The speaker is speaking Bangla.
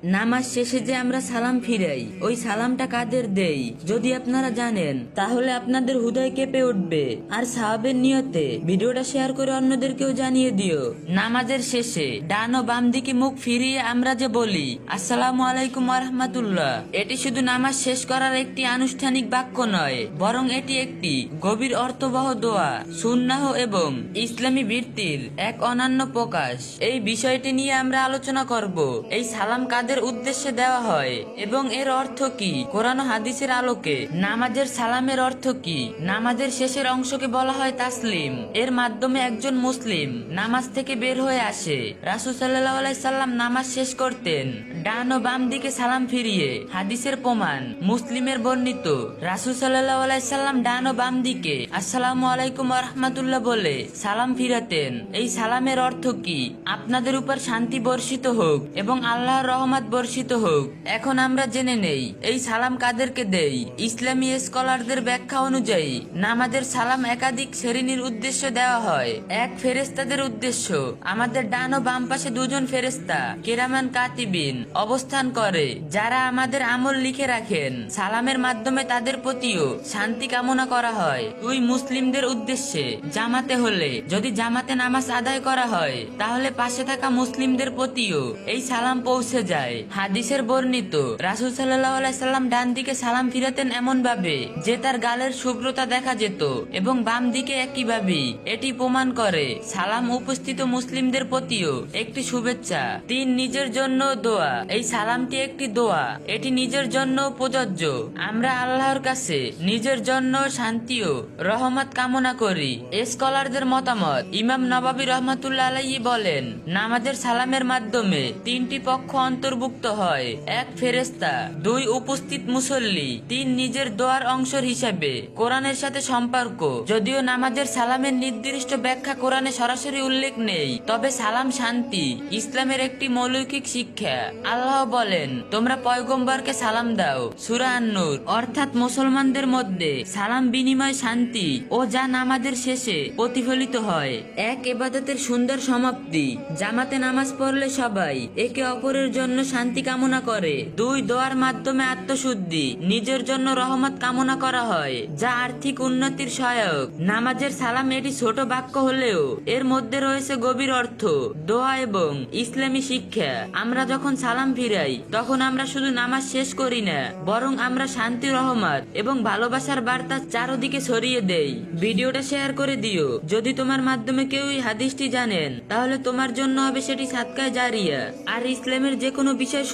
নামাজ শেষে যে আমরা সালাম ফিরাই, ওই সালামটা কাদের দেই যদি আপনারা জানেন তাহলে আপনাদের হৃদয় কেঁপে উঠবে। আর সাহাবের নিয়তে ভিডিওটা শেয়ার করে অন্যদেরকেও জানিয়ে দিও। নামাজের শেষে ডান ও বাম দিকে মুখ ফিরিয়ে আমরা যে বলি আসসালামু আলাইকুম ওয়া রাহমাতুল্লাহ, এটি শুধু নামাজ শেষ করার একটি আনুষ্ঠানিক বাক্য নয়, বরং এটি একটি গভীর অর্থবহ দোয়া, সুন্নাহ এবং ইসলামী বৃত্তির এক অনন্য প্রকাশ। এই বিষয়টি নিয়ে আমরা আলোচনা করব। এই সালাম কাদের উদ্দেশ্যে দেওয়া হয় এবং এর অর্থ কি কোরআন ও হাদিসের আলোকে। নামাজের সালামের অর্থ কি? নামাজের শেষের অংশকে বলা হয় তাসলিম। এর মাধ্যমে একজন মুসলিম নামাজ থেকে বের হয়ে আসে। রাসূল সাল্লাল্লাহু আলাইহি সাল্লাম নামাজ শেষ করতেন ডান ও বাম দিকে সালাম ফিরিয়ে। হাদিসের প্রমাণ মুসলিমের বর্ণিত, রাসূল সাল্লাল্লাহু আলাইহি সাল্লাম ডান ও বাম দিকে আসসালামু আলাইকুম ওয়া রাহমাতুল্লাহ বলে সালাম ফিরাতেন। এই সালামের অর্থ কি? আপনাদের উপর শান্তি বর্ষিত হোক এবং আল্লাহর রহমত বর্ষিত হোক। এখন আমরা জেনে নেই এই সালাম কাদেরকে দেই। ইসলামী স্কলারদের ব্যাখ্যা অনুযায়ী নামাজের সালাম একাধিক শ্রেণীর উদ্দেশ্যে দেওয়া হয়। এক, ফেরেশতাদের উদ্দেশ্য। আমাদের ডান ও বাম পাশে দুজন ফেরেশতা কিরামান কাতিবিন অবস্থান করে, যারা আমাদের আমল লিখে রাখেন। সালামের মাধ্যমে তাদের প্রতিও শান্তি কামনা করা হয়। দুই, মুসলিমদের উদ্দেশ্যে। জামাতে হলে যদি জামাতে নামাজ আদায় করা হয় তাহলে পাশে থাকা মুসলিমদের প্রতিও এই সালাম পৌঁছে যায়। হাদিসের বর্ণিত, রাসূল সাল্লাল্লাহু আলাইহি সাল্লাম ডান দিকে সালাম ফিরাতেন এমন ভাবে যে তার গালের শুভ্রতা দেখা যেত এবং বাম দিকে একইভাবে। এটি প্রমাণ করে সালাম উপস্থিত মুসলিমদের প্রতিও একটি শুভেচ্ছা। তিন, নিজের জন্য দোয়া। এই সালামটি একটি দোয়া, এটি নিজের জন্য প্রযোজ্য। আমরা আল্লাহর কাছে নিজের জন্য শান্তি ও রহমত কামনা করি। স্কলারদের মতামত, ইমাম নববী রাহমাতুল্লাহ আলাইহি বলেন, নামাজের সালামের মাধ্যমে তিনটি পক্ষ অন্তর্ভুক্ত হয়। এক, ফেরেশতা। দুই, উপস্থিত মুসল্লি। তিন, নিজের দোয়ার অংশ হিসেবে কোরআনের সাথে সম্পর্ক। যদিও নামাজের সালামের নির্দিষ্ট ব্যাখ্যা কোরআনে সরাসরি উল্লেখ নেই, তবে সালাম শান্তি ইসলামের একটি মৌলিক শিক্ষা। আল্লাহ বলেন, তোমরা পয়গম্বরকে সালাম দাও। সূরা আন-নূর। অর্থাৎ মুসলমানদের মধ্যে সালাম বিনিময় শান্তি ও যা নামাজের শেষে প্রতিফলিত হয়। এক, ইবাদতের সুন্দর সমাপ্তি। জামাতে নামাজ পড়লে সবাই একে অপরের জন্য শান্তি কামনা করে। দুই, দোয়ার মাধ্যমে আত্মশুদ্ধি, নিজের জন্য রহমত কামনা করা হয়, যা আর্থিক উন্নতির সহায়ক। নামাজের সালাম এটি ছোট বাক্য হলেও এর মধ্যে রয়েছে গভীর অর্থ, দোয়া এবং ইসলামী শিক্ষা। আমরা যখন সালাম ফিরাই তখন আমরা শুধু নামাজ শেষ করি না, বরং আমরা শান্তি, রহমত এবং ভালোবাসার বার্তা চারদিকে ছড়িয়ে দেই। ভিডিওটা শেয়ার করে দিও। যদি তোমার মাধ্যমে কেউ এই হাদিসটি জানেন তাহলে তোমার জন্য হবে সেটি সাদকায়ে জারিয়া। আর ইসলামের যে কোনো বিষয়